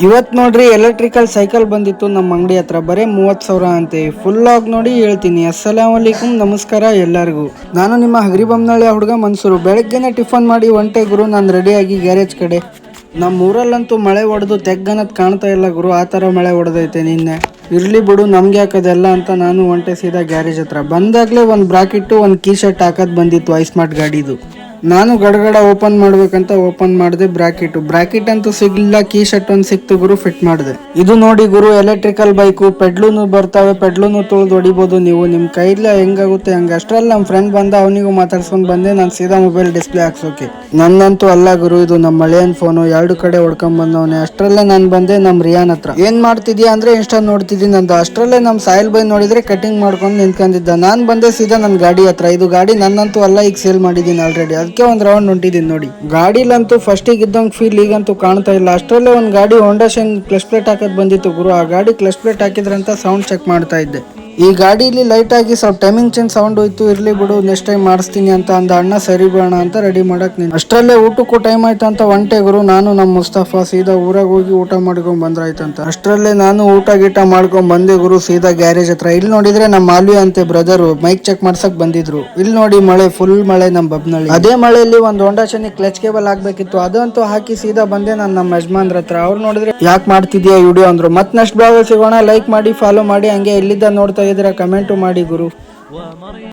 ಇವತ್ತು ನೋಡ್ರಿ electrical cycle ಬಂದಿತ್ತು ನಮ್ಮ ಅಂಗಡಿ ಹತ್ರ ಬರೀ 30,000 ಅಂತೆ. ಫುಲ್ ಆಗಿ ನೋಡಿ ಹೇಳ್ತೀನಿ. ಅಸ್ಸಲಾಂ ವಲೈಕುಂ, ನಮಸ್ಕಾರ ಎಲ್ಲರಿಗೂ. ನಾನು ನಿಮ್ಮ ಹಗರಿಬೊಮ್ಮನಹಳ್ಳಿ ಹುಡುಗ ಮನ್ಸೂರು. ಬೆಳಗ್ಗೆನೆ ಟಿಫನ್ ಮಾಡಿ ಒಂಟೆ ಗುರು, ನಾನು ರೆಡಿಯಾಗಿ ಗ್ಯಾರೇಜ್ ಕಡೆ. ನಮ್ಮ ಊರಲ್ಲಂತೂ ಮಳೆ ಹೊಡೆದು ತೆಗ್ಗನದ್ ಕಾಣ್ತಾ ಇಲ್ಲ ಗುರು, ಆ ಥರ ಮಳೆ ಹೊಡೆದೈತೆ ನಿನ್ನೆ. ಇರ್ಲಿ ಬಿಡು, ನಮ್ಗೆ ಯಾಕದೆಲ್ಲ ಅಂತ ನಾನು ಒಂಟೆ ಸೀದಾ ಗ್ಯಾರೇಜ್ ಹತ್ರ. ಬಂದಾಗಲೇ ಒಂದು ಬ್ರಾಕೆಟ್ಟು ಒಂದು ಕೀ ಶರ್ಟ್ ಹಾಕೋದು ಬಂದಿತ್ತು ಐ ಸ್ಮಾರ್ಟ್ ಗಾಡಿದು. ನಾನು ಗಡಗಡ ಓಪನ್ ಮಾಡ್ಬೇಕಂತ ಓಪನ್ ಮಾಡಿದೆ ಬ್ರಾಕೆಟ್ ಅಂತೂ ಸಿಗ್ಲಿಲ್ಲ. ಕೀ ಶರ್ಟ್ ಒಂದು ಸಿಕ್ತು ಗುರು, ಫಿಟ್ ಮಾಡಿದೆ. ಇದು ನೋಡಿ ಗುರು ಎಲೆಕ್ಟ್ರಿಕಲ್ ಬೈಕು, ಪೆಡ್ಲೂನು ಬರ್ತವೆ, ಪೆಡ್ಲೂನು ತುಳಿದು ಹೊಡಿಬೋದು ನೀವು, ನಿಮ್ಮ ಕೈಲಿ ಹೆಂಗಾಗುತ್ತೆ ಹಂಗೆ. ಅಷ್ಟರಲ್ಲಿ ನಮ್ಮ ಫ್ರೆಂಡ್ ಬಂದ, ಅವನಿಗೂ ಮಾತಾಡ್ಸ್ಕೊಂಡು ಬಂದೆ ನಾನು ಸೀದಾ ಮೊಬೈಲ್ ಡಿಸ್ಪ್ಲೇ ಹಾಕ್ಸೋಕೆ. ನನ್ನಂತೂ ಅಲ್ಲ ಗುರು, ಇದು ನಮ್ಮ ಮಳೆಯನ್ ಫೋನು, 2 ಕಡೆ ಹೊಡ್ಕೊಂಡ್ ಬಂದವನೆ. ಅಷ್ಟರಲ್ಲೇ ನಾನು ಬಂದೆ ನಮ್ಮ ರಿಯಾನ್ ಹತ್ರ. ಏನ್ ಮಾಡ್ತಿದ್ಯಾ ಅಂದ್ರೆ ಇನ್ಸ್ಟಾ ನೋಡ್ತಿದ್ದೀನಿ ಅಂತ. ಅಷ್ಟರಲ್ಲೇ ನಮ್ಮ ಸಾಯಿಲ್ ಬೈ ನೋಡಿದ್ರೆ ಕಟಿಂಗ್ ಮಾಡ್ಕೊಂಡು ನಿಂತ್ಕೊಂಡಿದ್ದ. ನಾನು ಬಂದೆ ಸೀದಾ ನನ್ನ ಗಾಡಿ ಹತ್ರ. ಇದು ಗಾಡಿ ನನ್ನಂತೂ ಅಲ್ಲ, ಈಗ ಸೇಲ್ ಮಾಡಿದ್ದೀನಿ ಆಲ್ರೆಡಿ, ಅದಕ್ಕೆ ಒಂದು ರೌಂಡ್ ಹೊಂಟಿದ್ದೀನಿ ನೋಡಿ. ಗಾಡಿಲಂತೂ ಫಸ್ಟಿಗೆ ಇದ್ದಂಗೆ ಫೀಲ್ ಈಗಂತೂ ಕಾಣ್ತಾ ಇಲ್ಲ. ಅಷ್ಟರಲ್ಲೇ ಒಂದು ಗಾಡಿ ಹೋಂಡಾ ಶೈನ್ ಕ್ಲಚ್ ಪ್ಲೇಟ್ ಹಾಕೋದು ಬಂದಿತ್ತು ಗುರು. ಆ ಗಾಡಿ ಕ್ಲಚ್ ಪ್ಲೇಟ್ ಹಾಕಿದ್ರಂತ ಸೌಂಡ್ ಚೆಕ್ ಮಾಡ್ತಾ ಇದ್ದೆ. ಈ ಗಾಡಿಲಿ ಲೈಟ್ ಆಗಿ ಸ್ವಲ್ಪ ಟೈಮಿಂಗ್ ಚೇಂಜ್ ಸೌಂಡ್ ಹೋಯ್ತು. ಇರ್ಲಿ ಬಿಡು, ನೆಕ್ಸ್ಟ್ ಟೈಮ್ ಮಾಡಿಸ್ತೀನಿ ಅಂತ ಅಂದ ಅಣ್ಣ. ಸರಿ ಬೇಡ ಅಂತ ರೆಡಿ ಮಾಡಕ್ ನೀನು. ಅಷ್ಟರಲ್ಲೇ ಊಟಕ್ಕೂ ಟೈಮ್ ಆಯ್ತು ಅಂತ ಒಂಟೆ ಗುರು. ನಾನು ನಮ್ಮ ಮುಸ್ತಫಾ ಸೀದಾ ಊರಾಗ ಹೋಗಿ ಊಟ ಮಾಡ್ಕೊಂಡ್ ಬಂದ್ರಾಯ್ತಂತ. ಅಷ್ಟರಲ್ಲೇ ನಾನು ಊಟ ಗೀಟ ಮಾಡ್ಕೊಂಡ್ ಬಂದೆ ಗುರು ಸೀದಾ ಗ್ಯಾರೇಜ್ ಹತ್ರ. ಇಲ್ಲಿ ನೋಡಿದ್ರೆ ನಮ್ಮ ಮಾಲ್ವಿ ಅಂತೆ ಬ್ರದರು ಮೈಕ್ ಚೆಕ್ ಮಾಡ್ಸಕ್ ಬಂದಿದ್ರು. ಇಲ್ಲಿ ನೋಡಿ ಮಳೆ, ಫುಲ್ ಮಳೆ ನಮ್ಮ ಬಬ್ನಳ್ಳಿ. ಅದೇ ಮಳೆಯಲ್ಲಿ ಒಂದು ಹೋಂಡಾ ಶೈನ್ ಕ್ಲಚ್ ಕೇಬಲ್ ಹಾಕ್ಬೇಕಿತ್ತು, ಅದಂತೂ ಹಾಕಿ ಸೀದಾ ಬಂದೆ ನಾನು ನಮ್ಮ ಯಜಮಾನ್ರ ಹತ್ರ. ಅವ್ರು ನೋಡಿದ್ರೆ ಯಾಕೆ ಮಾಡ್ತಿದ್ಯಾ ವಿಡಿಯೋ ಅಂದ್ರು. ಮತ್ತೆ ನೆಕ್ಸ್ಟ್ ಬ್ಲಾಗ್ ಸಿಗೋಣ. ಲೈಕ್ ಮಾಡಿ, ಫಾಲೋ ಮಾಡಿ, ಹಂಗೆ ಎಲ್ಲಿದ್ದ ನೋಡ್ತಾ ಇದ್ದೀರಾ ಕಮೆಂಟು ಮಾಡಿ ಗುರು.